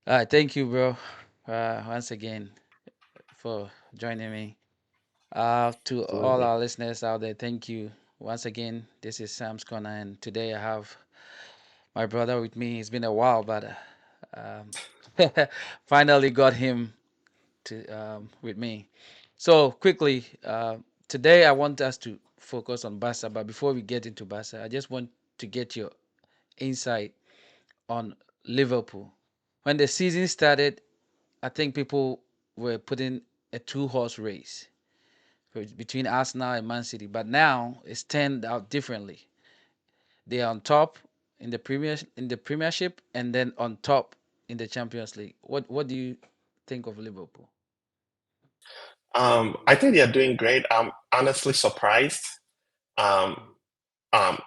Thank you, bro. Once again for joining me. To all Absolutely. our listeners out there, thank you once again. This is Sam's Corner, and today I have my brother with me. It's been a while, but finally got him to with me. So quickly, today I want us to focus on Barca. But before we get into Barca, I just want to get your insight on Liverpool. When the season started, I think people were putting a two-horse race between Arsenal and Man City, but now it's turned out differently. They are on top in the Premiership, and then on top in the Champions League. What do you think of Liverpool? I think they are doing great. I'm honestly surprised. Um,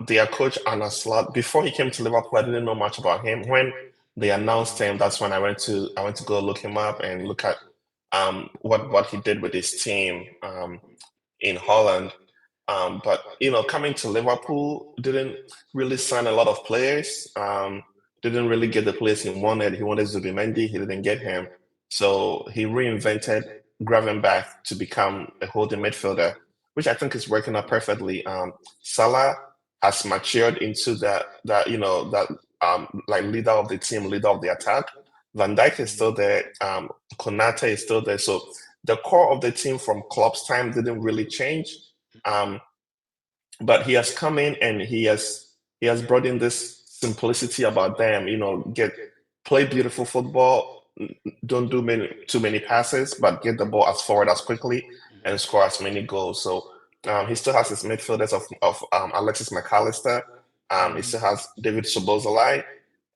their coach Anna Slot, before he came to Liverpool, I didn't know much about him. When they announced him, that's when I went to go look him up and look at what he did with his team in Holland. But coming to Liverpool, didn't really sign a lot of players. Didn't really get the players he wanted. He wanted Zubimendi, he didn't get him. So he reinvented Gravenberch to become a holding midfielder, which I think is working out perfectly. Salah has matured into that like leader of the team, leader of the attack. Van Dijk is still there. Konate is still there. So the core of the team from Klopp's time didn't really change. Um, but he has come in and he has brought in this simplicity about them. Get play beautiful football, don't do too many passes, but get the ball as forward as quickly and score as many goals. So he still has his midfielders of Alexis McAllister. He Mhm. still has David Sobozalai,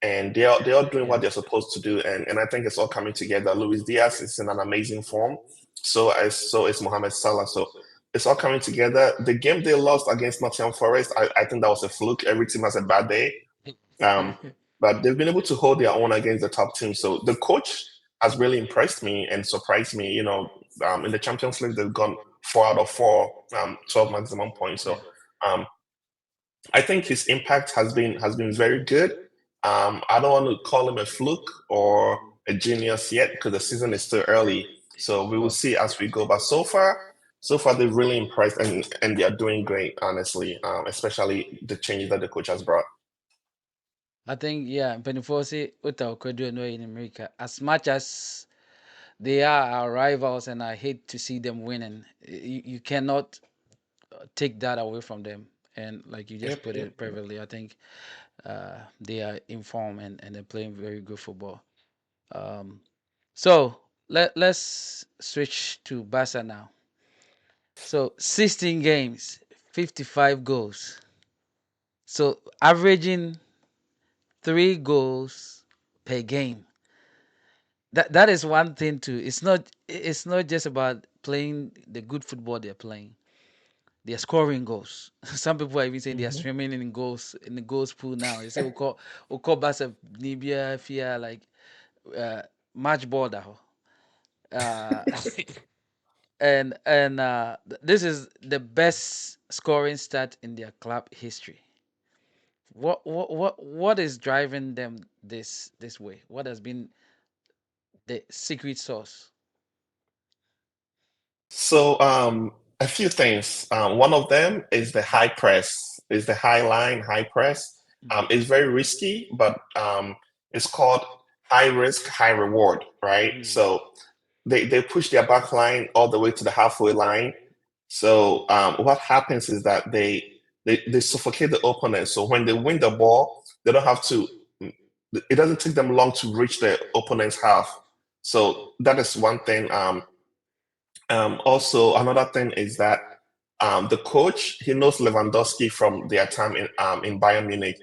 and they are doing what they're supposed to do. And I think it's all coming together. Luis Diaz is in an amazing form. So is Mohamed Salah. So it's all coming together. The game they lost against Nottingham Forest, I think that was a fluke. Every team has a bad day. Um, but they've been able to hold their own against the top team. So the coach has really impressed me and surprised me. In the Champions League, they've gone 4 out of 4, 12 maximum points. So Yeah. um, I think his impact has been very good. I don't want to call him a fluke or a genius yet because the season is still early. So we will Okay. see as we go. But so far they've really impressed and they are doing great, honestly. Especially the changes that the coach has brought. I think yeah, Pennyforce Uta Okwedu no in America. As much as they are our rivals, and I hate to see them winning, you cannot take that away from them. And like you just Yep, put yep, it yep. perfectly, I think they are in form and they're playing very good football. Um, so let's switch to Barca now. So 16 games, 55 goals. So averaging 3 goals per game. That is one thing too. It's not just about playing the good football they're playing. They're scoring goals. Some people are even saying they are Mhm. swimming in the goals pool now. They say Uko Basa Nibia Fia like uh, match ball da hɔ. Uh this is the best scoring stat in their club history. What is driving them this way? What has been the secret sauce? So a few things. One of them is the high press, is the high line, high press. Mhm. It's very risky, but it's called high risk, high reward, right? Mm. So they push their back line all the way to the halfway line. So what happens is that they suffocate the opponent. So when they win the ball, they don't have to. It doesn't take them long to reach the opponent's half. So that is one thing. Also, another thing is that the coach he knows Lewandowski from their time in Bayern Munich.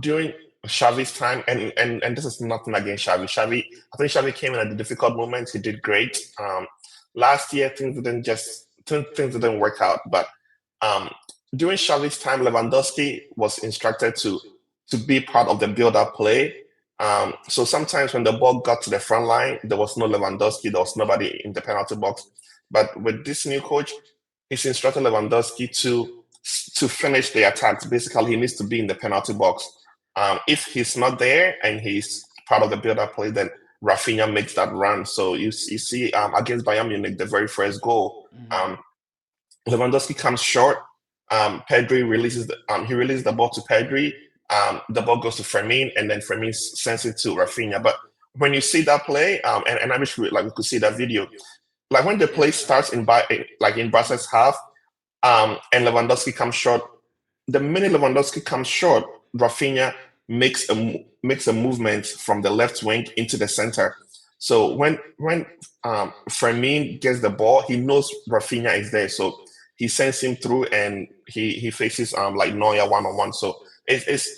During Xavi's time, and this is nothing against Xavi. I think Xavi came in at the difficult moments. He did great. Last year, things didn't work out, but um, during Xavi's time, Lewandowski was instructed to be part of the build-up play. So sometimes when the ball got to the front line, there was no Lewandowski, there was nobody in the penalty box. But with this new coach, he's instructed Lewandowski to finish the attacks. Basically, he needs to be in the penalty box. If he's not there and he's part of the build-up play, then Rafinha makes that run. So you see against Bayern Munich, the very first goal, Hmm. Lewandowski comes short. Pedri releases he releases the ball to Pedri. The ball goes to Fermin, and then Fermin sends it to Rafinha. But when you see that play, and I wish we could see that video. Like when the play starts like in Barca's half, and Lewandowski comes short. The minute Lewandowski comes short, Rafinha makes a movement from the left wing into the center. So when Fermin gets the ball, he knows Rafinha is there, so he sends him through, and he faces like Neuer one on one. So it's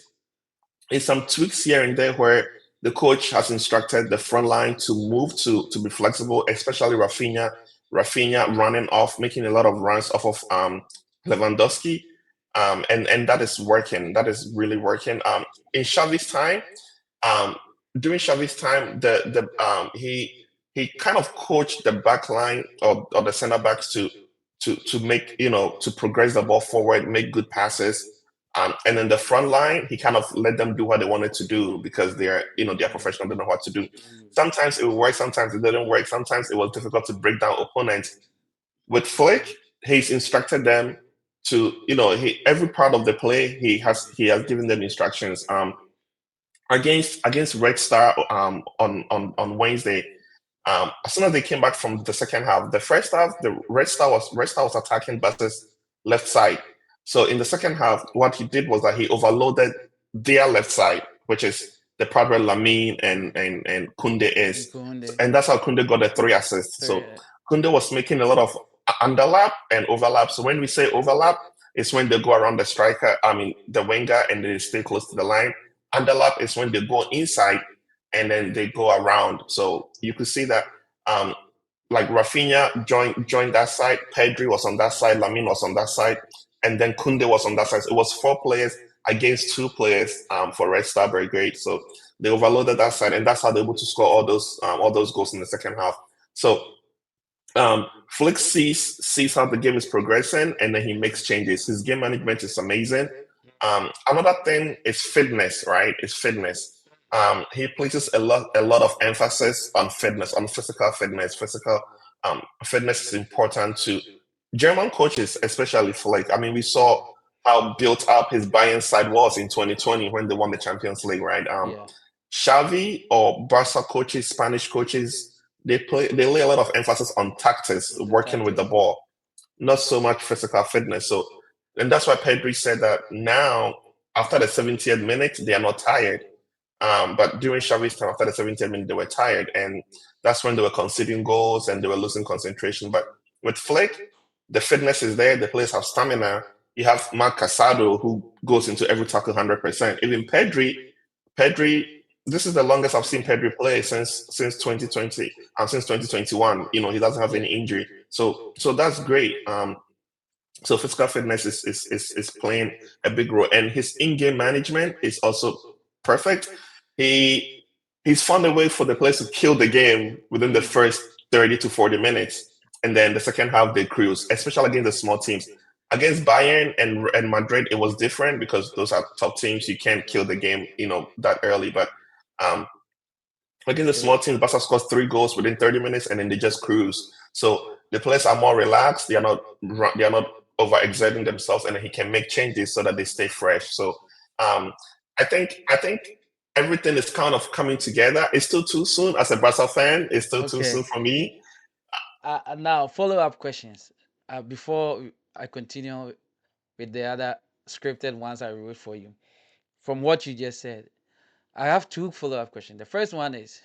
some tweaks here and there where the coach has instructed the front line to move to be flexible, especially Rafinha. Rafinha running off, making a lot of runs off of Lewandowski, and that is working. That is really working. In Xavi's time, um, during Xavi's time, the he kind of coached the back line or the center backs to make to progress the ball forward, make good passes. And then the front line, he kind of let them do what they wanted to do because they're professional, they know what to do. Sometimes it would work, sometimes it didn't work, sometimes it was difficult to break down opponents. With Flick, he's instructed them to, every part of the play, he has given them instructions. Against Red Star on Wednesday. As soon as they came back from the second half, the first half, the Red Star was attacking Barca's left side. So in the second half, what he did was that he overloaded their left side, which is the part where Lamine and Kunde And is, Kunde. and that's how Kunde got the 3 assists. So Three. Kunde was making a lot of underlap and overlap. So when we say overlap, it's when they go around the striker, I mean the winger, and they stay close to the line. Underlap is when they go inside and then they go around. So you could see that like Rafinha joined that side, Pedri was on that side, Lamine was on that side, and then Kunde was on that side. So it was 4 players against 2 players for Red Star Belgrade. So they overloaded that side, and that's how they're able to score all those goals in the second half. So Flick sees how the game is progressing, and then he makes changes. His game management is amazing. Another thing is fitness, right? Is fitness. He places a lot of emphasis on fitness, on physical fitness. Fitness is important to German coaches, especially Flick. I mean, we saw how built up his Bayern side was in 2020 when they won the Champions League, right? Yeah. Xavi or Barca coaches, Spanish coaches, they lay a lot of emphasis on tactics, The working with the tactics. ball, not so much physical fitness. So, and that's why Pedri said that now after the 70th minute they are not tired. But during Xavi's time, after the 70th minute, they were tired, and that's when they were conceding goals and they were losing concentration. But with Flick, the fitness is there. The players have stamina. You have Marc Casado who goes into every tackle 100%. Even Pedri, this is the longest I've seen Pedri play since 2020 and since 2021. He doesn't have Yeah. any injury, so that's great. So physical fitness is playing a big role, and his in-game management is also perfect. He he's found a way for the players to kill the game within the first 30 to 40 minutes, and then the second half they cruise, especially against the small teams. Against Bayern and Madrid, it was different because those are top teams. You can't kill the game, that early. But um, against the They, small teams, Barca scores 3 goals within 30 minutes, and then they just cruise. So the players are more relaxed. They are not overexerting themselves, and then he can make changes so that they stay fresh. So um, I think everything is kind of coming together. It's still too soon as a Barca fan. It's still too soon okay. for me. Now follow-up questions. Before I continue with the other scripted ones I wrote for you. From what you just said, I have two follow-up questions. The first one is,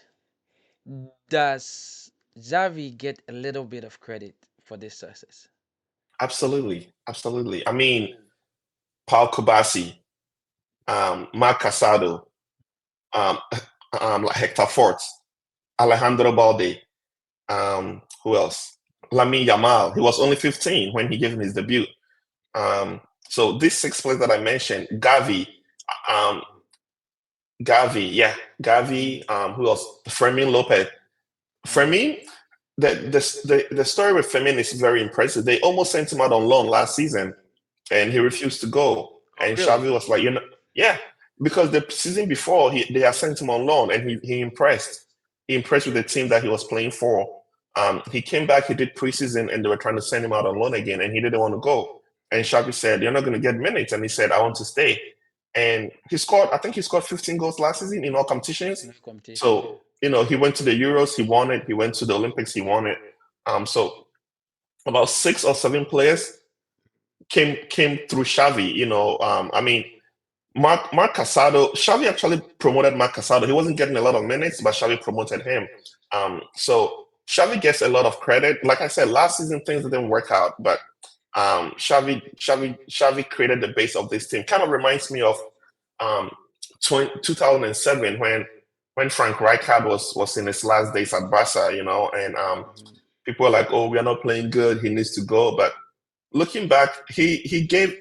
does Xavi get a little bit of credit for this success? Absolutely, absolutely. I mean, Paul Kubasi, Mark Casado, um, like Hector Fort, Alejandro Balde. Who else? Lamine Yamal. He was only 15 when he gave him his debut. So these 6 players that I mentioned, um, yeah, Gavi. Who else? Fermin Lopez. Okay. Fermin. The story with Fermin is very impressive. They almost sent him out on loan last season, and he refused to go. Oh, And really? Xavi was like, yeah, because the season before they had sent him on loan, and he impressed. he impressed with the team that he was playing for. He came back, he did preseason, and they were trying to send him out on loan again, and he didn't want to go. And Xavi said, "You're not going to get minutes," and he said, "I want to stay." And he scored. I think he scored 15 goals last season in all competitions. No competition, yeah. So he went to the Euros, he won it. He went to the Olympics, he won it. So about 6 or 7 players came through Xavi. I mean, Mark Casado, Xavi actually promoted Mark Casado. He wasn't getting a lot of minutes, but Xavi promoted him. So Xavi gets a lot of credit. Like I said, last season things didn't work out, but Xavi created the base of this team. Kind of reminds me of um, 2007 when Frank Rijkaard was in his last days at Barca, and Mhm. people were like, "Oh, we are not playing good. He needs to go." But looking back, he gave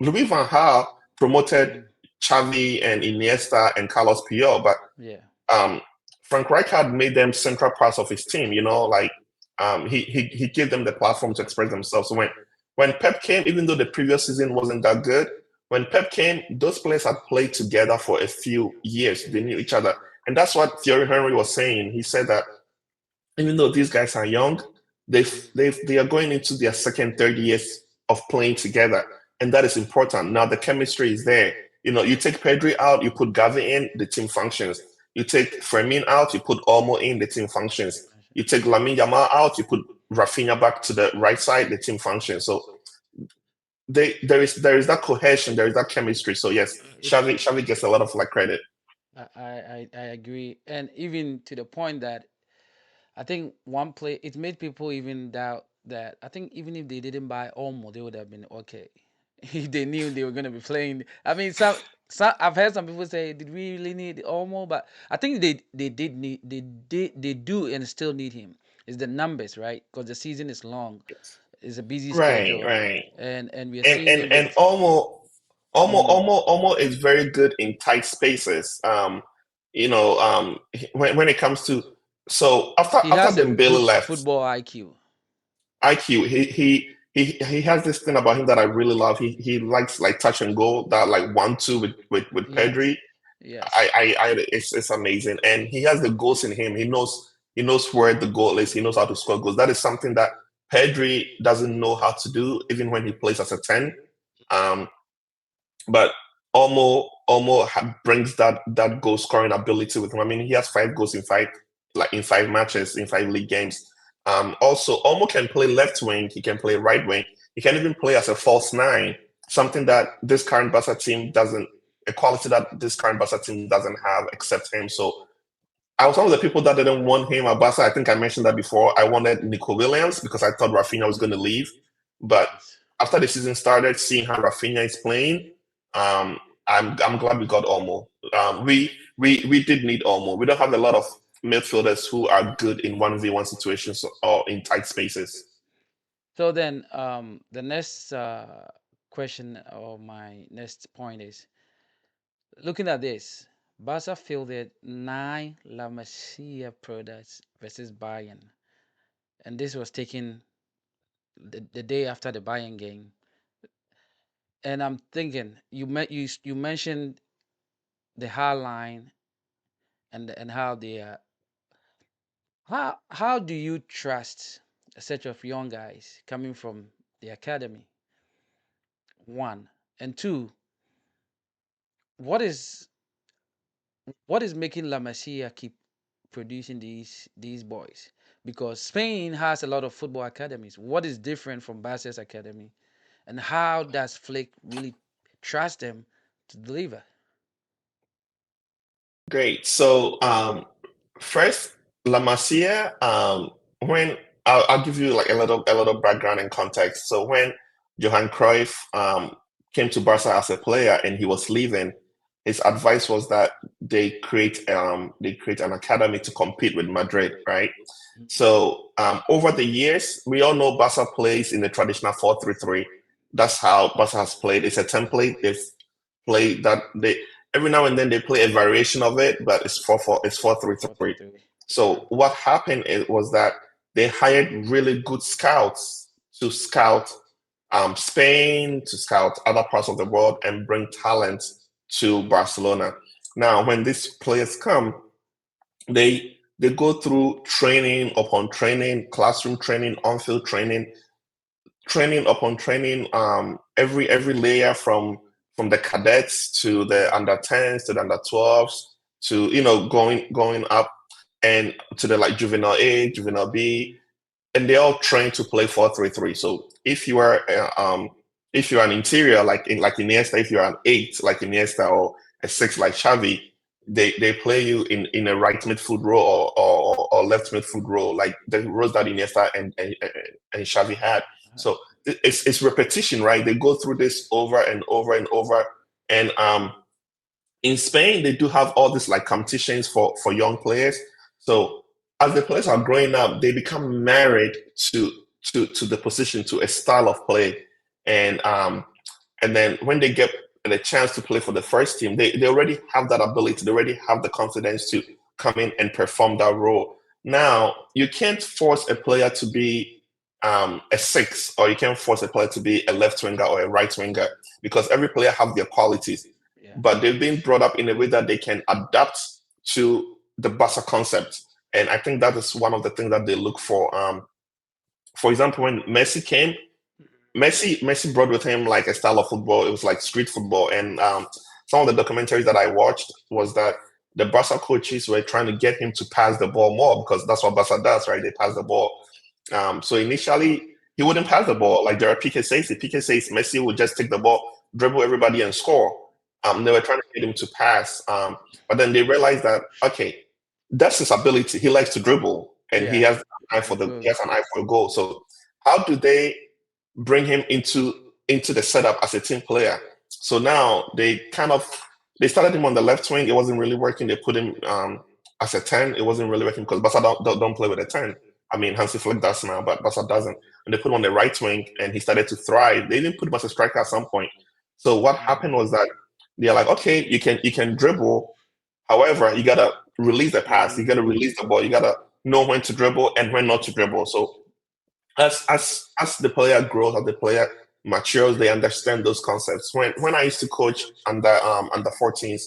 Louis van Gaal promoted Mhm. Xavi and Iniesta and Carlos Puyol, but Yeah. um, Frank Rijkaard made them central parts of his team. Like he gave them the platform to express themselves. So when Pep came, even though the previous season wasn't that good, when Pep came, those players had played together for a few years. They knew each other, and that's what Thierry Henry was saying. He said that even though these guys are young, they are going into their second, third years of playing together, and that is important. Now the chemistry is there. You take Pedri out, you put Gavi in, the team functions. You take Fermin out, you put Olmo in, the team functions. You take Lamine Yamal out, you put Rafinha back to the right side, the team functions. So there is that cohesion, there is that chemistry. So yes, It's Xavi gets a lot of like credit. I agree, and even to the point that I think one play it made people even doubt that. I think even if they didn't buy Olmo, they would have been okay. If they knew they were gonna be playing. I mean, some I've heard some people say, "Did we really need Olmo?" But I think they did need they do and still need him. It's the numbers, right? Because the season is long. It's a busy Right, schedule, right. and we are and seeing and him and with. Mm, Almo is very good in tight spaces. When it comes to so he after has a Dembele good left, football IQ. IQ he has this thing about him that I really love. He likes like touch and go, that like 1-2 with Yes, Pedri. yes. It's amazing, and he has the goals in him. He knows where the goal is. He knows how to score goals. That is something that Pedri doesn't know how to do, even when he plays as a 10. Um, but brings that goal scoring ability with him. I mean, he has 5 goals in 5 matches in 5 league games. Also, Olmo can play left wing. He can play right wing. He can even play as a false nine. Something that this current Barca team doesn't, a quality that this current Barca team doesn't have except him. So I was one of the people that didn't want him at Barca. I think I mentioned that before. I wanted Nico Williams because I thought Rafinha was going to leave. But Yes. after the season started, seeing how Rafinha is playing, um, I'm glad we got Olmo. We did need Olmo. We don't have a lot of midfielders who are good in 1v1 situations or in tight spaces. So then, the next question or my next point is looking at this. Barca fielded 9 La Masia products versus Bayern, and this was taken the day after the Bayern game. And I'm thinking, you mentioned the high line and how they are. How do you trust a set of young guys coming from the academy? One and two. What is what is making La Masia keep producing these boys? Because Spain has a lot of football academies. What is different from Barca's academy, and how does Flick really trust them to deliver? Great. So first, La Masia. When I'll give you like a little background and context. So when Johan Cruyff came to Barca as a player and he was leaving, his advice was that they create an academy to compete with Madrid, right? So over the years, we all know Barca plays in the traditional 4-3-3. That's how Barca has played. It's a template. They've played that. They Every now and then they play a variation of it, but it's 4-3-3. 4-3-3. Yeah. So what happened was that they hired really good scouts to scout Spain, to scout other parts of the world, and bring talent to Barcelona. Now, when these players come, They go through training upon training, classroom training, on-field training, training upon training, every layer from the cadets to the under 10s to the under 12s to going up and to the like juvenile A, juvenile B, and they all train to play 4-3-3. So if you're an interior like Iniesta, if you're an eight like Iniesta or a six like Xavi, they play you in a right midfield role or left midfield role like the roles that Iniesta and Xavi had. So it's repetition, right? They go through this over and over and over, and in Spain, they do have all these like competitions for young players. So as the players are growing up, they become married to the position, to a style of play, and um, and then when they get the chance to play for the first team, they already have that ability. They already have the confidence to come in and perform that role. Now you can't force a player to be a six, or you can't force a player to be a left winger or a right winger because every player have their qualities, Yeah. but they've been brought up in a way that they can adapt to the Barca concept. And I think that is one of the things that they look for. For example, when Messi came, Messi brought with him like a style of football. It was like street football, and some of the documentaries that I watched was that the Barca coaches were trying to get him to pass the ball more because that's what Barca does, right? They pass the ball. So initially he wouldn't pass the ball. Like Gerard Piqué says, if Piqué says Messi would just take the ball, dribble everybody, and score. They were trying to get him to pass, but then they realized that okay, that's his ability. He likes to dribble, and Yeah. he Good. has an eye for a goal. So how do they bring him into the setup as a team player? So now they started him on the left wing. It wasn't really working. They put him as a 10. It wasn't really working because Barca don't play with a 10. I mean, Hansi Flick does now, but Barca doesn't. And they put him on the right wing, and he started to thrive. They didn't put him as a striker at some point. So what happened was that they're like, okay, you can dribble. However, you gotta release the pass. You gotta release the ball. You gotta know when to dribble and when not to dribble. So as the player grows, as the player matures, they understand those concepts. When I used to coach under 14s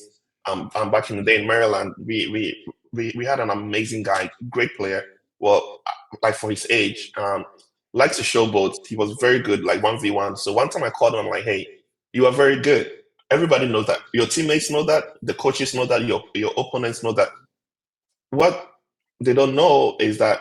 back in the day in Maryland, we had an amazing guy, great player. Well, like for his age, likes to showboat. He was very good, like 1v1. So one time I called him, I'm like, hey, you are very good. Everybody knows that. Your teammates know that. The coaches know that. Your opponents know that. What they don't know is that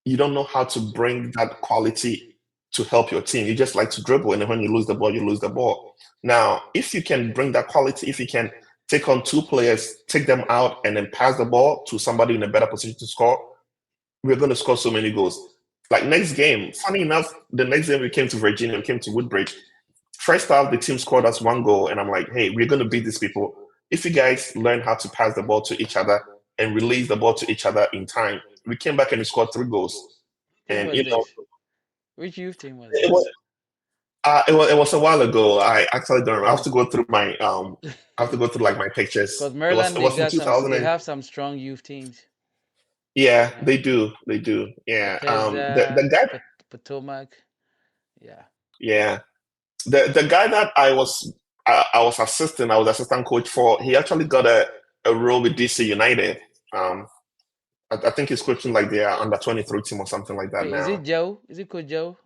you don't know how to bring that quality to help your team. You just like to dribble, and then when you lose the ball, you lose the ball. Now, if you can bring that quality, if you can take on two players, take them out, and then pass the ball to somebody in a better position to score, we're going to score so many goals. Like next game, funny enough, the next game we came to Virginia, we came to Woodbridge. First half, the team scored us one goal, and I'm like, hey, we're going to beat these people. If you guys learn how to pass the ball to each other and release the ball to each other in time, we came back and we scored three goals. Team And was this? Which youth team was it this? was it was a while ago. I actually don't remember. I have to go through my I have to go through like my pictures. Because It was Maryland, it was in 2000 they and have some strong youth teams. yeah, Yeah, they do. They do. Yeah. The Bethesda, guy Potomac. Yeah. yeah. The guy that I was assistant, I was assistant coach for, he actually got a role with DC United. Um I think he's coaching like their under 23 team or something like that Wait, is it now. Joe? Is it Coach Joe?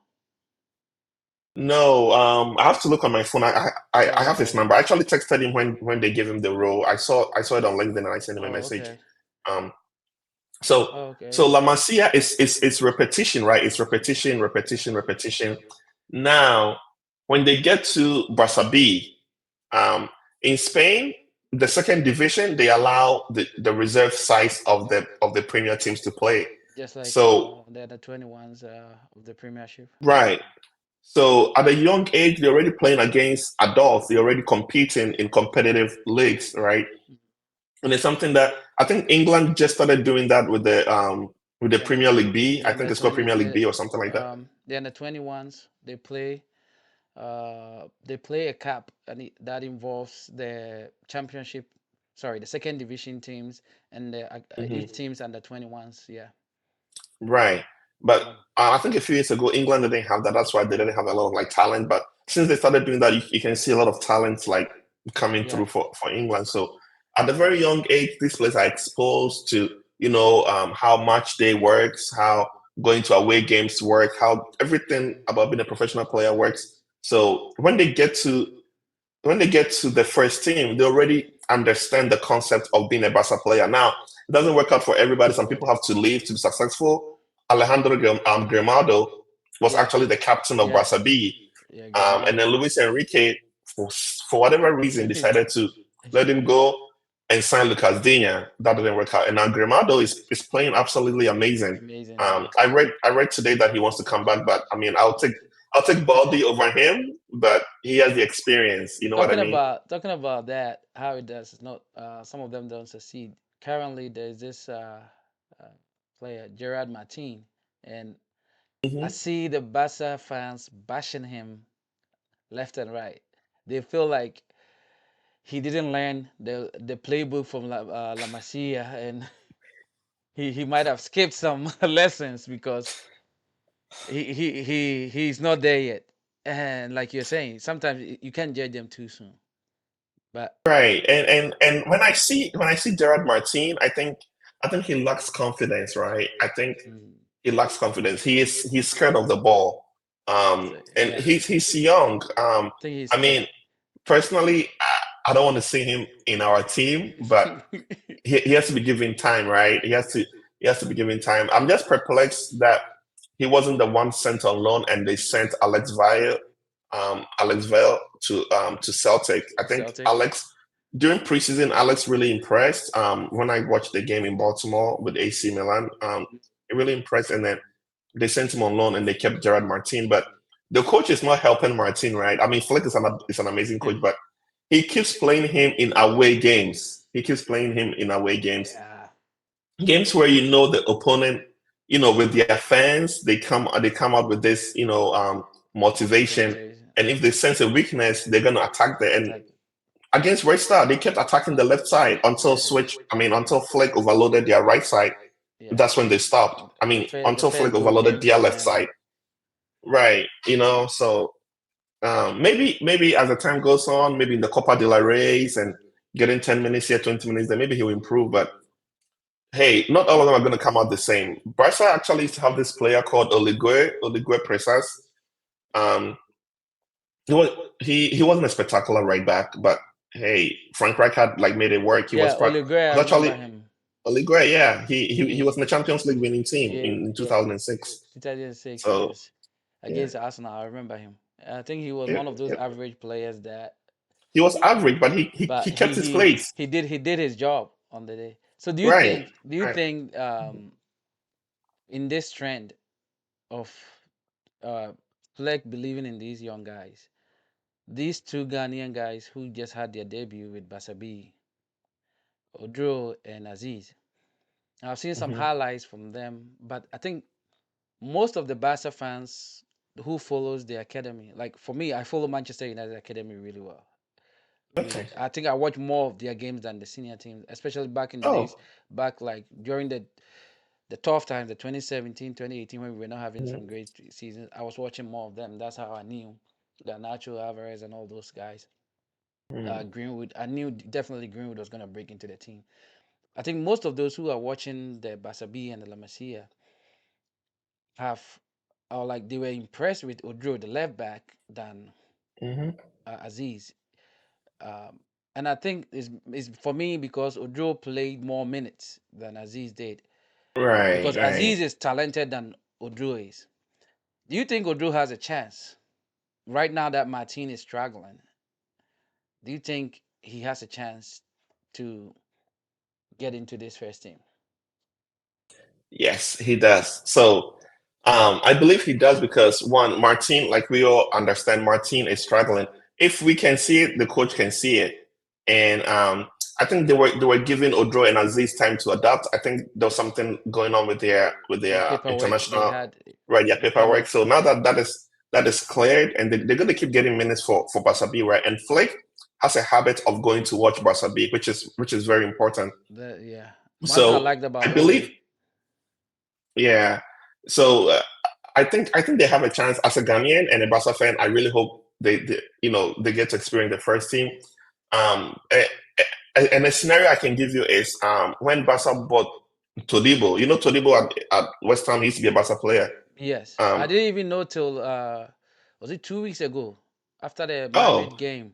No, I have to look on my phone. I Oh, have his okay. number. I actually texted him when they gave him the role. I saw it on LinkedIn and I sent him a Oh, message. okay. Um, so Oh, okay. so La Masia is repetition, right? It's repetition, repetition, repetition. Now, when they get to Barca B, um, in Spain, the second division, they allow the reserve size of the premier teams to play. Just like So the 21s of the Premiership. right. So at a young age, they're already playing against adults. They're already competing in competitive leagues, right? And it's something that I think England just started doing that with the The under, Premier League B. the I think under it's called 20 Premier League B or something like that. the under 21s they play a cup that involves the championship, sorry, the second division teams and the Hmm. each teams under 21s. Yeah. Right. But I think a few years ago, England didn't have that. That's why they didn't have a lot of like talent. But since they started doing that, you can see a lot of talent like coming Yeah. through for England. So at a very young age, these players are exposed to, how match day works, how going to away games work, how everything about being a professional player works. So when they get to the first team, they already understand the concept of being a Barca player. Now, it doesn't work out for everybody. Some people have to leave to be successful. Alejandro Grimado was Yeah, actually the captain of yeah, Barca B. yeah. And then Gramado. Luis Enrique, for whatever reason, decided to let him go and sign Lucas Digne. That didn't work out. And now Grimado is playing absolutely amazing. Amazing, yeah. I read today that he wants to come back, but I mean, I'll take Baldy over him, but he has the experience. You know what I mean? Talking about that, how it does is not. Some of them don't succeed. Currently, there's this uh, player Gerard Martin, and I Hmm. see the Barca fans bashing him left and right. They feel like he didn't learn the playbook from La Masia, and he might have skipped some lessons because he's not there yet. And like you're saying, sometimes you can't judge them too soon. But Right. And when I see Gerard Martin, I think he lacks confidence, right? I think mm, he lacks confidence. He's scared of the ball. And yeah, he's young. I think he's I scared. mean, personally, I don't want to see him in our team, but he has to be given time, right? He has to be given time. I'm just perplexed that he wasn't the one sent on loan and they sent Alex Vale to Celtic. I think Celtic. Alex during preseason, Alex really impressed. When I watched the game in Baltimore with AC Milan, he really impressed. And then they sent him on loan and they kept Gerard Martin, but the coach is not helping Martin, right? I mean, Flick is an amazing coach, but he keeps playing him in away games. He keeps playing him in away games. Yeah, Games where the opponent, with their fans, they come out with this, motivation. motivation. And if they sense a weakness, they're gonna attack the and Attack. against Red Star, they kept attacking the left side Yeah, until Flick overloaded their right side. yeah. That's when they stopped. I The mean, first the until first Flick goal overloaded came their from left him. side. Right. So maybe as the time goes on, maybe in the Copa de la Reyes and getting 10 minutes here, 20 minutes there, maybe he'll improve. But hey, not all of them are going to come out the same. Barca actually used to have this player called Oligue Presas. Um, he wasn't a spectacular right back, but hey, Frank Reich had like made it work. He was Yeah, part. Ole Gray, I Was remember actually him. Oligue, yeah. He was He in the Champions League winning team yeah, in yeah. 2006. 2006, So yes. yeah, Against Arsenal, I remember him. I think he was yeah, one of those yeah. average players that, He was average, but he but kept his place. he did his job on the day. So Right. do you Right. think in this trend of uh Fleck believing in these young guys, these two Ghanaian guys who just had their debut with Basabi, Odro and Aziz. I've seen some Hmm. highlights from them, but I think most of the Barca fans who follows the academy, like for me, I follow Manchester United academy really well. Okay. Really, I think I watch more of their games than the senior teams, especially back in the days, Oh. back like during the tough times, the 2017, 2018, when we were not having Mhm. some great seasons. I was watching more of them. That's how I knew the Nacho Alvarez and all those guys. Mhm. Greenwood, I knew definitely Greenwood was gonna break into the team. I think most of those who are watching the Basabi and the La Masia have, or like they were impressed with Odro, the left back, than Mhm. Aziz. Um, and I think it's for me because Odro played more minutes than Aziz did. Right. Because Right. Aziz is talented than Odro is. Do you think Odro has a chance right now that Martin is struggling? Do you think he has a chance to get into this first team? Yes, he does. So, I believe he does because one, Martin, like we all understand, Martin is struggling. If we can see it, the coach can see it, and I think they were giving Odro and Aziz time to adapt. I think there was something going on with their The paperwork they international, had, right, their the paperwork. permit. So now that is cleared, and they're going to keep getting minutes for Barca B, right? And Flick has a habit of going to watch Barca B, which is very important. Yeah. One thing I So liked I about believe, Ole, yeah. So I think they have a chance as a Ghanaian and a Barca fan. I really hope they get to experience the first team. Um, eh, and a scenario I can give you is when Barca bought Todibo. You know Todibo at West Ham, he used to be a Barca player. Yes, I Um, didn't even know till was it 2 weeks ago after the oh, Madrid game.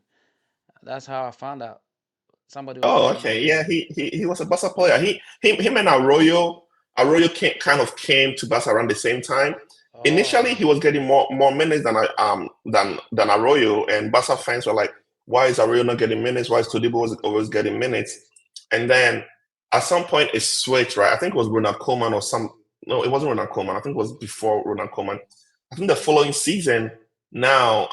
That's how I found out. Somebody was oh, telling me okay. about Yeah, him. he was a Barca player. Him and Arroyo kind of came to Barca around the same time. Initially, Oh, he was getting more minutes than Arroyo, and Barca fans were like, "Why is Arroyo not getting minutes? Why is Todibo always getting minutes?" And then at some point, it switched. Right, I think it was Ronald Koeman or some. No, it wasn't Ronald Koeman. I think it was before Ronald Koeman. I think the following season, now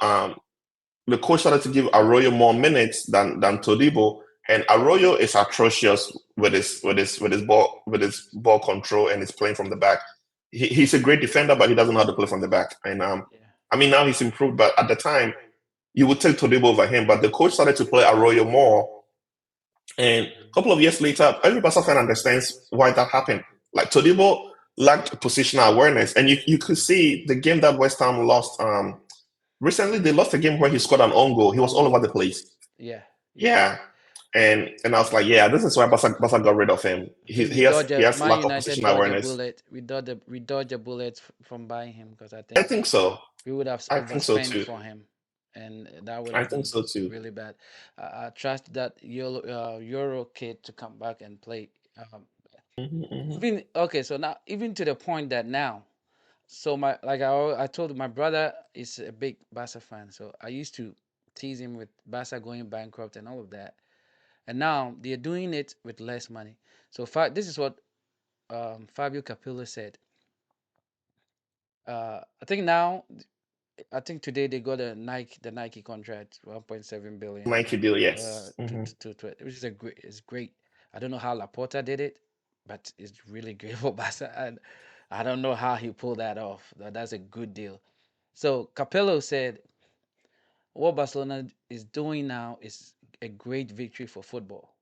the coach started to give Arroyo more minutes than Todibo, and Arroyo is atrocious with his ball control and his playing from the back. He's a great defender, but he doesn't know how to play from the back. And yeah, I mean now he's improved, but at the time you would take Todibo over him. But the coach started to play Arroyo more, and a couple of years later, every Barca fan understands why that happened. Like Todibo lacked positional awareness, and you could see the game that West Ham lost. Recently, they lost a game where he scored an own goal. He was on all over goal. the place. Yeah, yeah. Yeah, and I was like, yeah, this is why Barca got rid of him. I think He has Man lack of United positional dodged a awareness. bullet. We dodged a bullet from buying him because I I think think so. we would have I think so overspent too. for him, and that would I have think been so too. really bad. I trust that Euro kid to come back and play. Um, Hmm. even okay, so now even to the point that now, so I told my brother is a big Barca fan, so I used to tease him with Barca going bankrupt and all of that, and now they're doing it with less money. So this is what Fabio Capello said. I think now, I think today they got the Nike contract, 1.7 billion, Nike deal, yes. which is it's great. I don't know how Laporta did it, but it's really great for Barca. And I don't know how he pulled that off. That's a good deal. So Capello said what Barcelona is doing now is a great victory for football.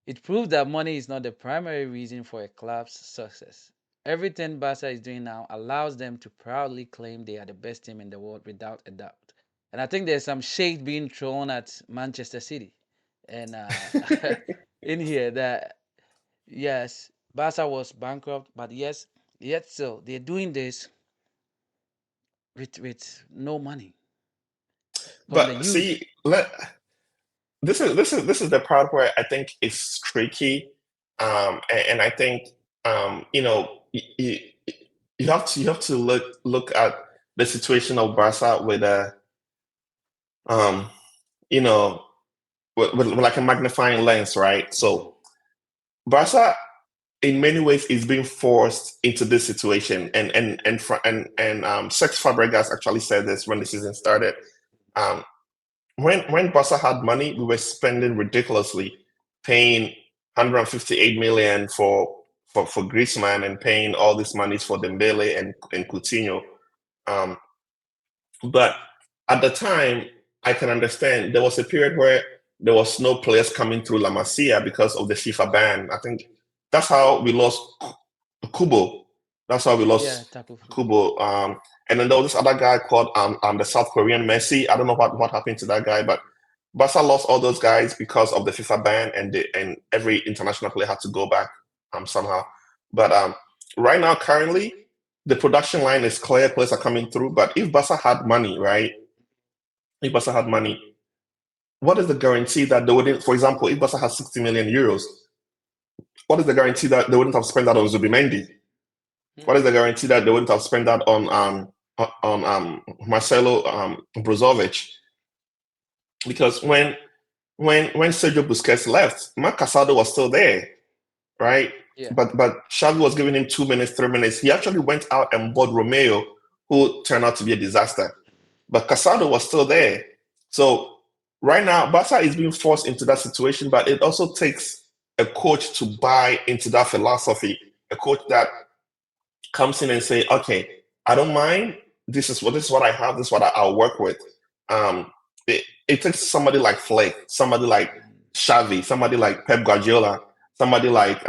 It proves that money is not the primary reason for a club's success. Everything Barca is doing now allows them to proudly claim they are the best team in the world without a doubt. And I think there's some shade being thrown at Manchester City and in here that yes, Barca was bankrupt, but yes, yet still they're doing this with no money from the But youth. see, this is the part where I think it's tricky, and I think you have to look at the situation of Barca with a um, you know with like a magnifying lens, right? Mhm. So Barca, in many ways, is being forced into this situation, and Sex Fabregas actually said this when the season started. Um, when Barca had money, we were spending ridiculously, paying 158 million for Griezmann and paying all these monies for Dembele and Coutinho. Um, but at the time, I can understand there was a period where there was no players coming through La Masia because of the FIFA ban. I think that's how we lost Kubo. That's how we Yeah, lost Tapu Fubara. Kubo. And then there was this other guy called the South Korean Messi. I don't know what happened to that guy, but Barca lost all those guys because of the FIFA ban, and every international player had to go back somehow. But right now, currently, the production line is clear. Players are coming through. But if Barca had money, right? If Barca had money, what is the guarantee that they wouldn't? For example, if Barca has 60 million euros, what is the guarantee that they wouldn't have spent that on Zubimendi? What is the Mm. guarantee that they wouldn't have spent that on Marcelo Brozovic? Because when Sergio Busquets left, Marc Casado was still there, right? Yeah. But Xavi was giving him 2 minutes, 3 minutes. He actually went out and bought Romeo, who turned out to be a disaster. But Casado was still there. So right now, Barca is being forced into that situation, but it also takes a coach to buy into that philosophy. A coach that comes in and say, okay, I don't mind. This is what I have. This is what I'll work with. It takes somebody like Flake, somebody like Xavi, somebody like Pep Guardiola, somebody like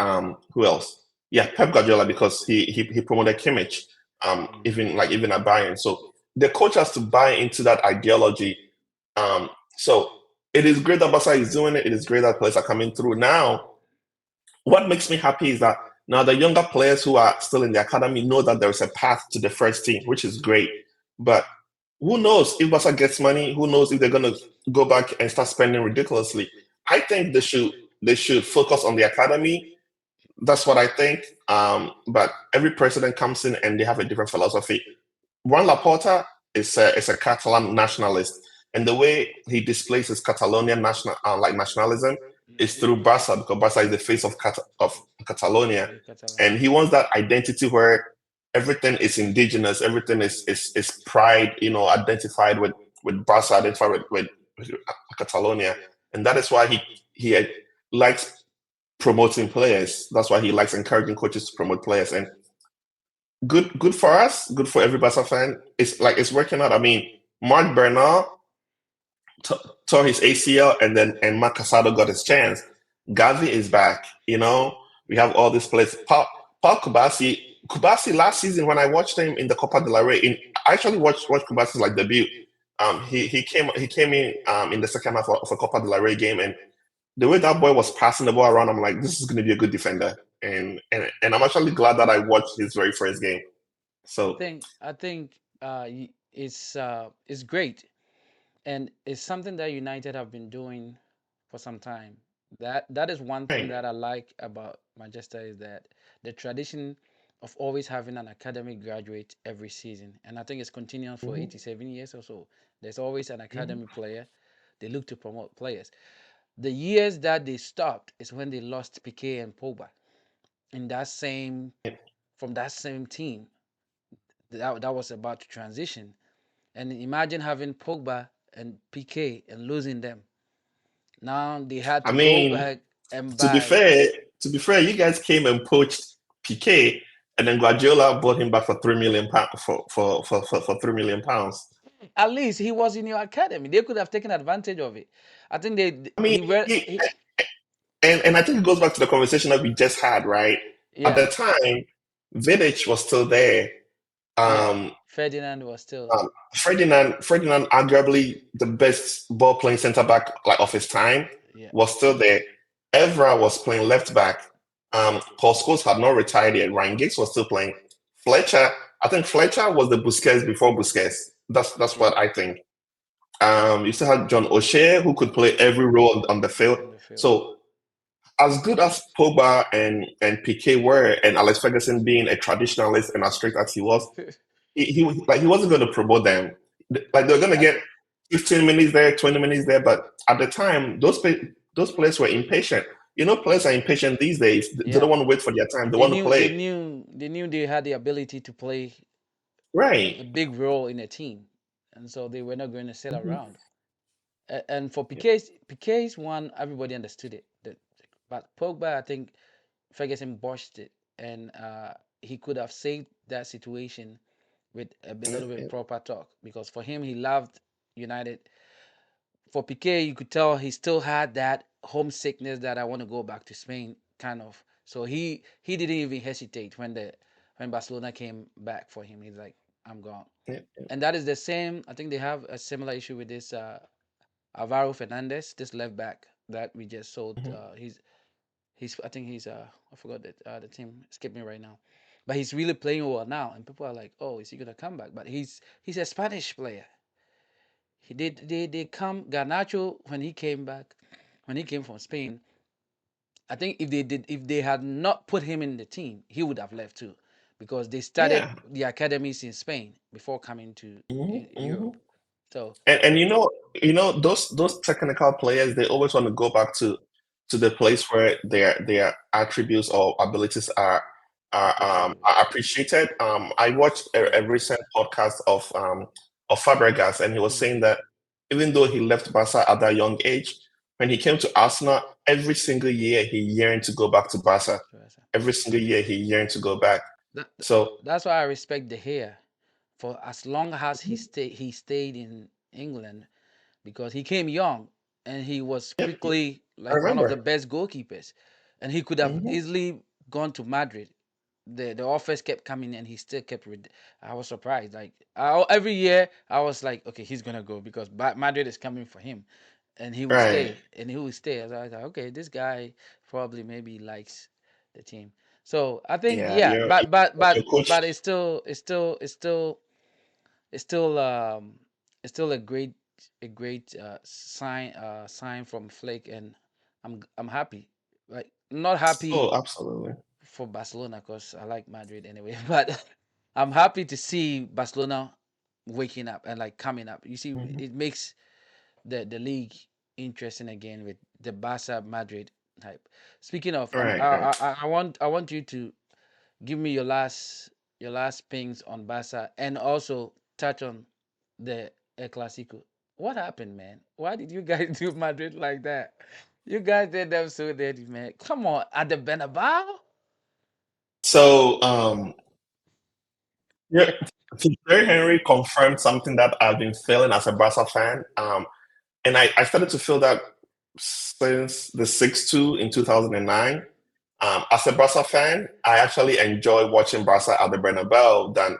who else? Yeah, Pep Guardiola because he promoted Kimmich, Mhm. even at Bayern. So the coach has to buy into that ideology. So it is great that Barca is doing it. It is great that players are coming through. Now, what makes me happy is that now the younger players who are still in the academy know that there is a path to the first team, which is great. But who knows if Barca gets money? Who knows if they're going to go back and start spending ridiculously? I think they should focus on the academy. That's what I think. But every president comes in and they have a different philosophy. Juan Laporta is a Catalan nationalist, and the way he displays his Catalonian nationalism is through Barca because Barca is the face of Catalonia, The and Catalan. he wants that identity where everything is indigenous, everything is pride, identified with Barca, identified with Catalonia, and that is why he likes promoting players. That's why he likes encouraging coaches to promote players, and good for us, good for every Barca fan. It's working out. I mean, Mark Bernal t- tore his ACL, and Mark Casado got his chance. Gavi is back. We have all these players. Paul Kubasi last season when I watched him in the Copa del Rey. I actually watched Kubasi's like debut. He came in the second half of a Copa del Rey game, and the way that boy was passing the ball around, I'm like, this is going to be a good defender. And I'm actually glad that I watched his very first game. So I think it's great, and it's something that United have been doing for some time. That is one thing right. that I like about Manchester is that the tradition of always having an academic graduate every season, and I think it's continuing for Mhm, 87 years or so. There's always an mhm. academy player. They look to promote players. The years that they stopped is when they lost Piqué and Pogba in that same from that same team that was about to transition. And imagine having Pogba and Piqué and losing them. Now they had I to go mean, back and to be buy. fair, to be fair, you guys came and poached Piqué, and then Guardiola bought him back for 3 million pounds for £3 million. At least he was in your academy. They could have taken advantage of it. I think they I mean, he were he, he, and I think it goes back to the conversation that we just had, right? At yeah, the time, Vidic was still there. yeah. Um, Ferdinand was still Ferdinand, arguably the best ball playing centre back like of his time, yeah. was still there. Evra was playing left back. Paul Scholes had not retired yet. Ryan Giggs was still playing. Fletcher, I think Fletcher was the Busquets before Busquets. That's Yeah, what I think. You still had John O'Shea who could play every role on the field. on the field. So as good as Pogba and Piqué were, and Alex Ferguson being a traditionalist and as strict as he was, he wasn't going to promote them. Like they're going to I, get 15 minutes there, 20 minutes there, but at the time, those players were impatient. Players are impatient these days. They yeah, don't want to wait for their time. They they want to knew they play. knew they knew they had the ability to play Right. a big role in a team, and so they were not going to sit Mhm. around. And for Yeah. Piqué's one, everybody understood it. But Pogba, I think Ferguson botched it, and he could have saved that situation with a Yeah. little bit Yeah. proper talk because for him, he loved United. For Piqué, you could tell he still had that homesickness that I want to go back to Spain, kind of. So he didn't even hesitate when Barcelona came back for him. He's like, I'm gone. Yeah. And that is the same. I think they have a similar issue with this Alvaro Fernandez, this left back that we just sold. Mhm. He's I think he's I forgot that the team escaped me right now, but he's really playing well now, and people are like, oh, is he gonna come back? But he's a Spanish player. He did they come Garnacho when he came back, when he came from Spain. I think if they had not put him in the team, he would have left too, because they started Yeah. the academies in Spain before coming to Mhm, mhm. Europe. So And those technical players, they always want to go back to the place where their attributes or abilities appreciated. are appreciated. I watched Yeah. a recent podcast of Fabregas, and he was Mhm. saying that even though he left Barca at that young age, when he came to Arsenal, every single year he yearned to go back to Barca. Every single year he yearned to go back. That, So that's why I respect De Gea for as long as he stayed in England because he came young and he was yep, quickly I like one of the remember. best goalkeepers, and he could have Hmm. easily gone to Madrid. The offers kept coming and he still kept. I was surprised. Like every year, I was like, okay, he's gonna go because Madrid is coming for him, and he will Right. stay, and he will stay. So I was like, okay, this guy probably maybe likes the team. So I think Yeah, yeah, your coach. but it's still it's still a great sign from Flake, and I'm happy. Like not happy Oh, absolutely. for Barcelona because I like Madrid anyway, but I'm happy to see Barcelona waking up and like coming up. You see, Mhm. it makes the league interesting again with the Barca Madrid type. Speaking of, Right, right. I want you to give me your last pings on Barca and also touch on the El Clasico. What happened, man? Why did you guys do Madrid like that? You guys did them so dirty, man. Come on, at the Bernabeu. So, yeah, so Terry Henry confirmed something that I've been feeling as a Barca fan. And I started to feel that since the 6-2 in 2009. As a Barca fan, I actually enjoy watching Barca at the Bernabeu than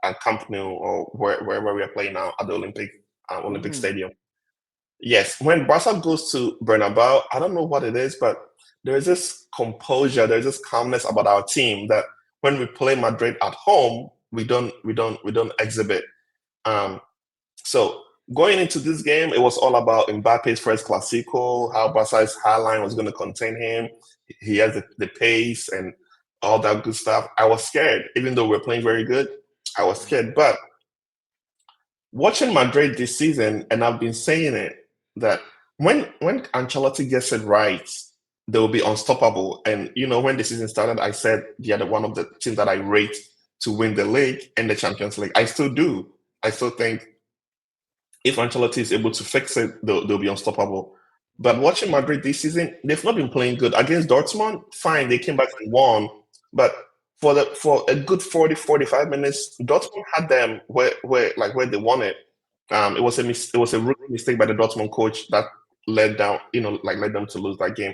at Camp Nou or wherever we are playing now at the Olympic Mm-hmm. Stadium. Yes, when Barca goes to Bernabeu, I don't know what it is, but there is this composure, there's this calmness about our team that when we play Madrid at home, we don't exhibit. Um, so going into this game, it was all about Mbappe's first Clasico, how Barca's high line was going to contain him. He has the pace and all that good stuff. I was scared, even though we're playing very good. I was scared, but watching Madrid this season, and I've been saying it, that when Ancelotti gets it right, they will be unstoppable. And when the season started, I said they are one of the teams that I rate to win the league and the Champions League. I still do. I still think if Ancelotti is able to fix it, they'll be unstoppable. But watching Madrid this season, they've not been playing good. Against Dortmund, fine, they came back and won. But for a good 40, 45 minutes, Dortmund had them where they wanted. It was a rookie mistake by the Dortmund coach that led them to lose that game.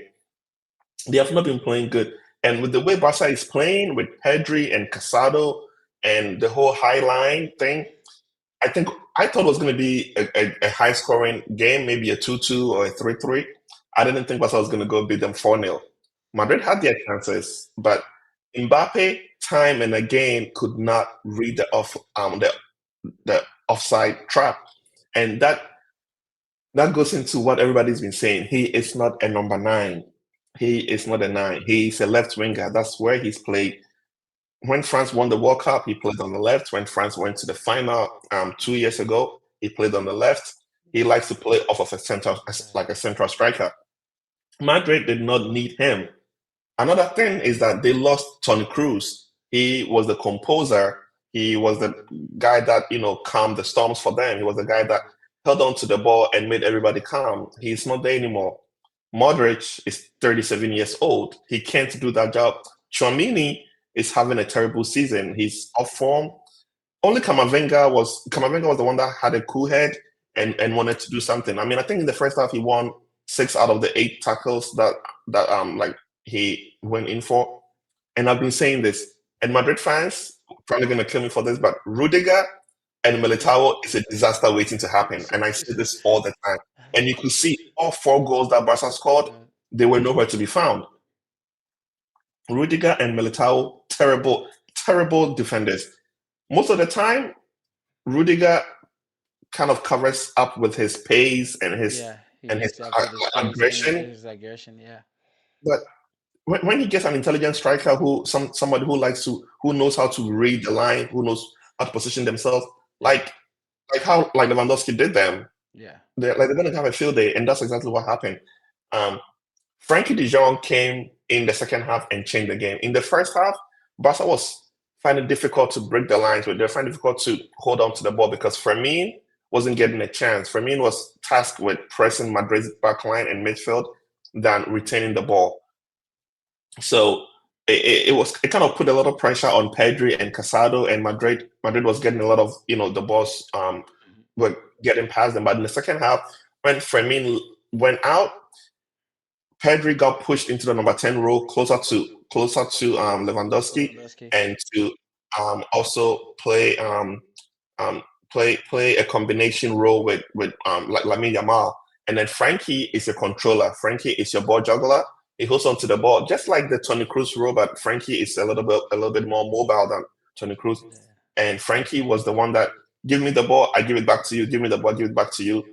They have not been playing good. And with the way Barca is playing with Pedri and Casado and the whole high line thing, I thought it was going to be a high scoring game, maybe a 2-2 or a 3-3. I didn't think Barca was going to go beat them 4-0. Madrid had their chances, but Mbappe time and again could not read the offside trap. And that goes into what everybody's been saying. He is not a number nine. He is not a nine. He's a left winger. That's where he's played. When France won the World Cup, he played on the left. When France went to the final 2 years ago, he played on the left. He likes to play off of a center, like a central striker. Madrid did not need him. Another thing is that they lost Tony Cruz. He was the composer. He was the guy that calmed the storms for them. He was the guy that held on to the ball and made everybody calm. He's not there anymore. Modric is 37 years old. He can't do that job. Chouamini is having a terrible season. He's off form. Only Kamavinga was the one that had a cool head and wanted to do something. I mean, I think in the first half he won 6 out of the 8 tackles that like he went in for. And I've been saying this, and Madrid fans probably gonna kill me for this, but Rudiger and Militao is a disaster waiting to happen. And I say this all the time. And you could see all 4 goals that Barca scored, they were nowhere to be found. Rudiger and Militao, terrible, terrible defenders. Most of the time, Rudiger kind of covers up with his pace and his Yeah, he and his makes up with his pace and aggression. his aggression. Yeah, But when he gets an intelligent striker somebody who knows how to read the line, who knows how to position themselves, yeah, like how like Lewandowski did them, yeah, they're gonna have a field day, and that's exactly what happened. Um, Frankie De Jong came in the second half and changed the game. In the first half, Barca was finding it difficult to break the lines, but they're finding it difficult to hold on to the ball because Fermin wasn't getting a chance. Fermin was tasked with pressing Madrid's back line and midfield than retaining the ball. So it kind of put a lot of pressure on Pedri and Casado, and Madrid was getting a lot of the balls were getting past them. But in the second half, when Fermin went out, Pedri got pushed into the number 10 role, closer to Lewandowski, Lewandowski. and to also play a combination role with like Lamine Yamal. And then Frankie is a controller. Frankie is your ball juggler. He holds onto the ball just like the Tony Cruz role, but Frankie is a little bit more mobile than Tony Cruz. Yeah. And Frankie was the one that give me the ball, I give it back to you. Give me the ball, give it back to you.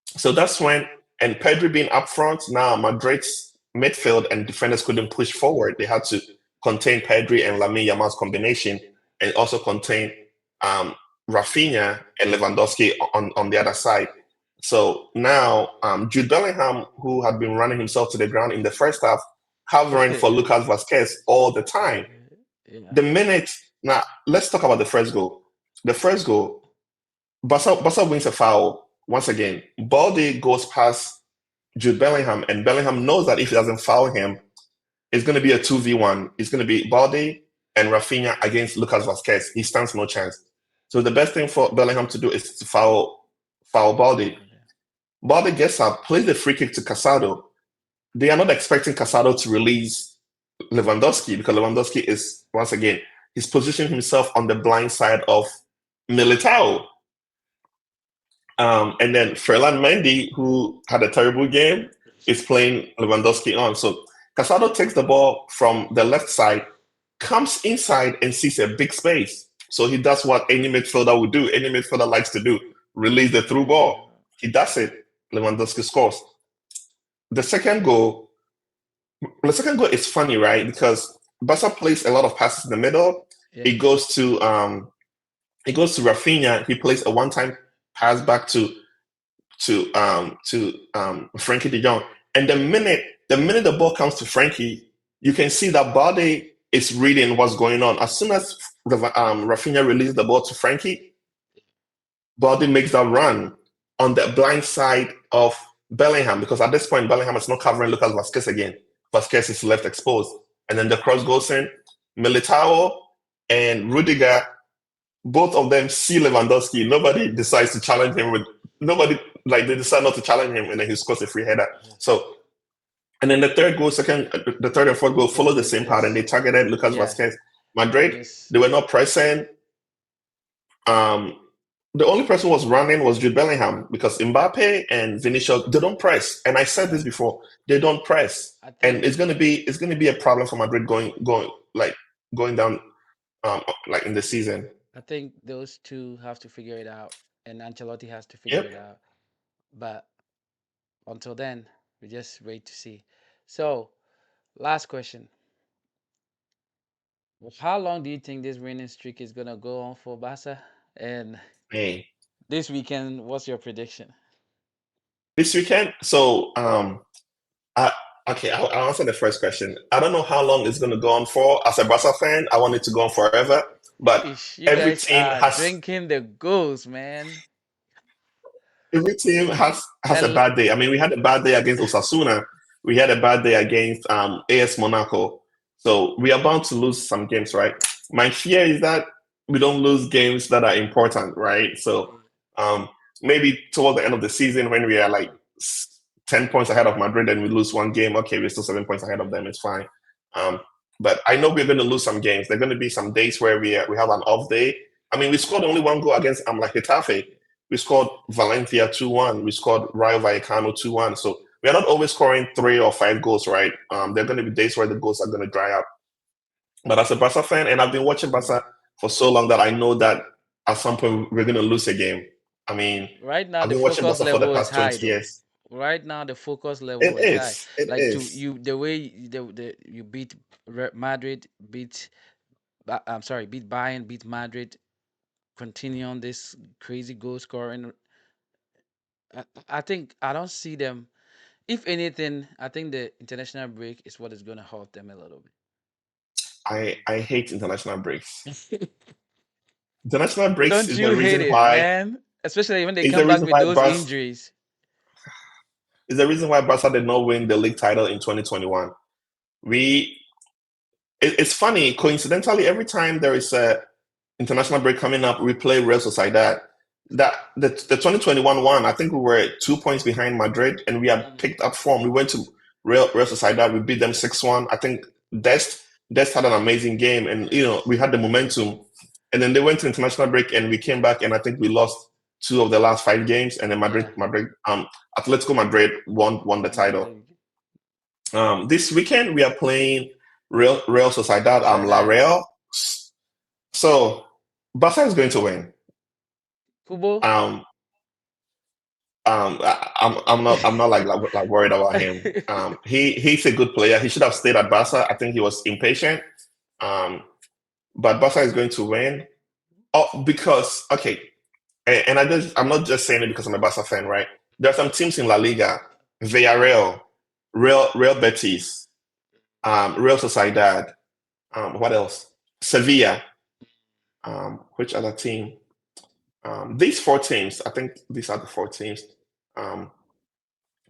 So that's when, and Pedri being up front, now Madrid's midfield and defenders couldn't push forward. They had to contain Pedri and Lamine Yamal's combination, and also contain um, Rafinha and Lewandowski on the other side. So now Jude Bellingham, who had been running himself to the ground in the first half, covering for Lucas Vasquez all the time. Yeah. The minute now, let's talk about the first goal. The first goal, Barca wins a foul once again. Balde goes past Jude Bellingham, and Bellingham knows that if he doesn't foul him, it's going to be a 2v1. It's going to be Balde and Rafinha against Lucas Vasquez. He stands no chance. So the best thing for Bellingham to do is to foul Balde. Balde gets up, plays the free kick to Casado. They are not expecting Casado to release Lewandowski because Lewandowski is, once again, he's positioned himself on the blind side of Militao. And then Ferland Mendy, who had a terrible game, is playing Lewandowski on. So Casado takes the ball from the left side, comes inside and sees a big space. So he does what any midfielder would do. Any midfielder likes to do: release the through ball. He does it. Lewandowski scores. The second goal, the second goal is funny, right? Because Barca plays a lot of passes in the middle. Yeah. It goes to Rafinha. He plays a one-time pass back to Frankie De Jong. And the minute the ball comes to Frankie, you can see that Balde is reading what's going on. As soon as Rafinha releases the ball to Frankie, Balde makes that run on the blind side of Bellingham, because at this point Bellingham is not covering Lucas Vasquez again. Vasquez is left exposed, and then the cross goes in. Militao and Rudiger, both of them see Lewandowski. Nobody decides to challenge him with nobody. Like, they decide not to challenge him, and then he scores a free header. So, and then the third and fourth goal follow the same pattern. They targeted Lucas Yeah. Vasquez. Madrid, Just they were not pressing. Um, the only person who was running was Jude Bellingham, because Mbappe and Vinicius, they don't press. And I said this before, they don't press, I and think it's gonna be a problem for Madrid going down like in the season. I think those two have to figure it out, and Ancelotti has to figure Yep. it out. But until then, we just wait to see. So, last question: how long do you think this winning streak is gonna go on for Barca? And Hey, this weekend, what's your prediction? this weekend. So I, okay, I'll answer the first question. I don't know how long it's going to go on for. As a Barca fan, I want it to go on forever. But Ish, you every guys team are has drinking the goals, man. every team has a And bad day. I mean, we had a bad day against Osasuna. We had a bad day against AS Monaco. So we are bound to lose some games, right? My fear is that we don't lose games that are important, right? So um, maybe towards the end of the season, when we are like 10 points ahead of Madrid and we lose one game, okay, we're still 7 points ahead of them. It's fine. Um, but I know we're going to lose some games. There are going to be some days where we have an off day. I mean, we scored only one goal against like Getafe. We scored Valencia 2-1. We scored Rayo Vallecano 2-1. So we are not always scoring 3 or 5 goals, right? There are going to be days where the goals are going to dry up. But as a Barca fan, and I've been watching Barca for so long, that I know that at some point we're going to lose a game. I mean, right now, I've the been watching focus Barca for the level is past high, 20 though. years. Right now, the focus It level is high. is. It Like to is. you, the way you beat Madrid, I'm sorry, beat Bayern, beat Madrid, continue on this crazy goal scoring. I think I don't see them. If anything, I think the international break is what is going to halt them a little I hate international breaks. bit. International breaks Don't you hate it, man? Especially when they is come the back reason with why those Barca injuries. is the reason why Barca did not win the league title in 2021. We it's funny, coincidentally, every time there is a international break coming up, we play Real Sociedad. That the 2021 one, I think we were 2 points behind Madrid, and we had Mhm. picked up form. We went to Real Sociedad, we beat them 6-1. I think Dest had an amazing game, and we had the momentum. And then they went to international break, and we came back, and I think we lost. two of the last 5 games, and then Yeah. Atletico Madrid won the Won the title. league. This weekend we are playing Real Sociedad, La Sociedad. Real. So Barca is going to win. Football. Um, I'm not like worried about him. He's a good player. He should have stayed at Barca. I think he was impatient. Um, but Barca is going to win. Oh, because okay, and I'm not just saying it because I'm a Barca fan, right? There are some teams in La Liga, Villarreal, Real Betis, Real Sociedad. What else? Sevilla. Which other team? These four teams. I think these are the four teams. Um,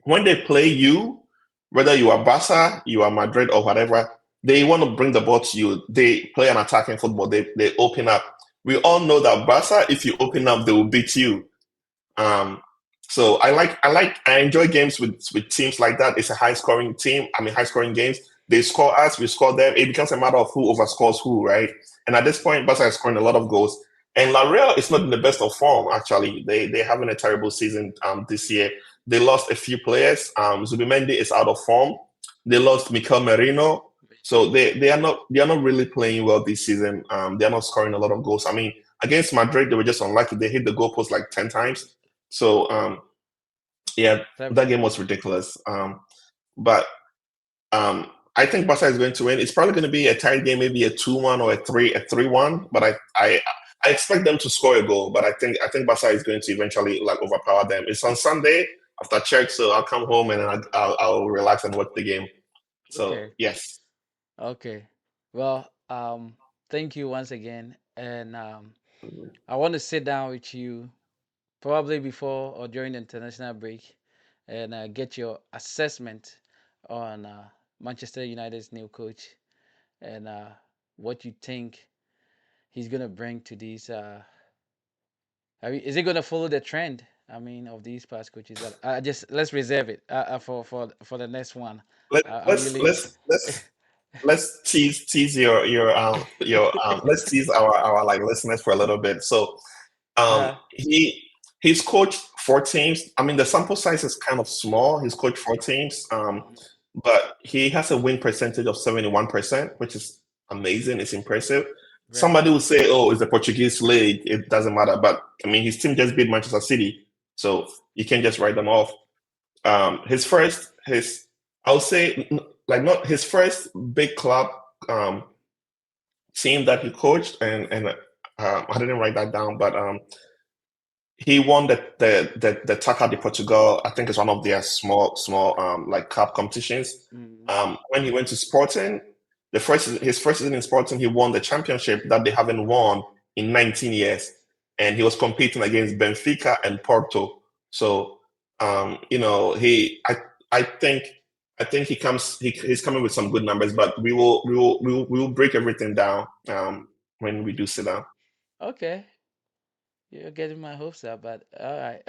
when they play you, whether you are Barca, you are Madrid, or whatever, they want to bring the ball to you. They play an attacking football. They open up. We all know that Barca, if you open up, they will beat you. Um, so I enjoy games with teams like that. It's a high scoring team. I mean, high scoring games. They score us, we score them. It becomes a matter of who overscores who, right? And at this point, Barca is scoring a lot of goals. And La Real is not in the best of form. Actually, they're having a terrible season this year. They lost a few players. Zubimendi is out of form. They lost Mikel Merino. So they are not really playing well this season. They are not scoring a lot of goals. I mean, against Madrid, they were just unlucky. They hit the goalpost like 10 times. So yeah, that Seven. game was ridiculous. But I think Barca is going to win. It's probably going to be a tight game, maybe a 2-1 or a 3-1. But I expect them to score a goal. But I think Barca is going to eventually like overpower them. It's on Sunday after church, so I'll come home and I'll relax and watch the game. So Okay. yes, Okay. Well, thank you once again, and I want to sit down with you probably before or during the international break, and get your assessment on Manchester United's new coach and what you think he's gonna bring to these. I mean, is he gonna follow the trend? I mean, of these past coaches that just let's reserve it for the next one. let I let's really. let's let's let's tease your let's tease our like listeners for a little bit. So uh, he's coached four teams. I mean, the sample size is kind of small. He's coached four teams, but he has a win percentage of 71%, which is amazing. It's impressive. very. Somebody will say, "Oh, it's the Portuguese league. It doesn't matter." But I mean, his team just beat Manchester City, so you can't just write them off. His I would say like not his first big club um, team that he coached, and I didn't write that down, but he won the Taça de Portugal. I think it's one of their small like cup competitions. Mm, When he went to Sporting, the first his first season in Sporting, he won the championship that they haven't won in 19 years, and he was competing against Benfica and Porto. So I think he's coming with some good numbers, but we will break everything down when we do sit down. okay, you're getting my hopes up, but all right.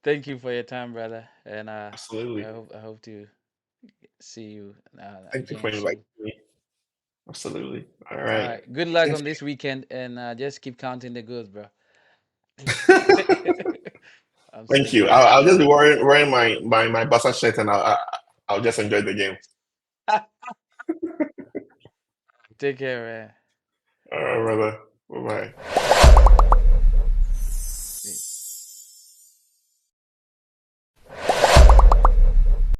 Thank you for your time, brother, and Absolutely. I hope to see you Thank you for again inviting soon. me. Absolutely. All All right. right. Good luck Thank on this weekend, and just keep counting the goods, bro. you. I'm Thank saying you. thank I'll you. just be wearing my Barca shirt, and I'll just enjoy the game. Take care, man. All right, brother. Bye bye.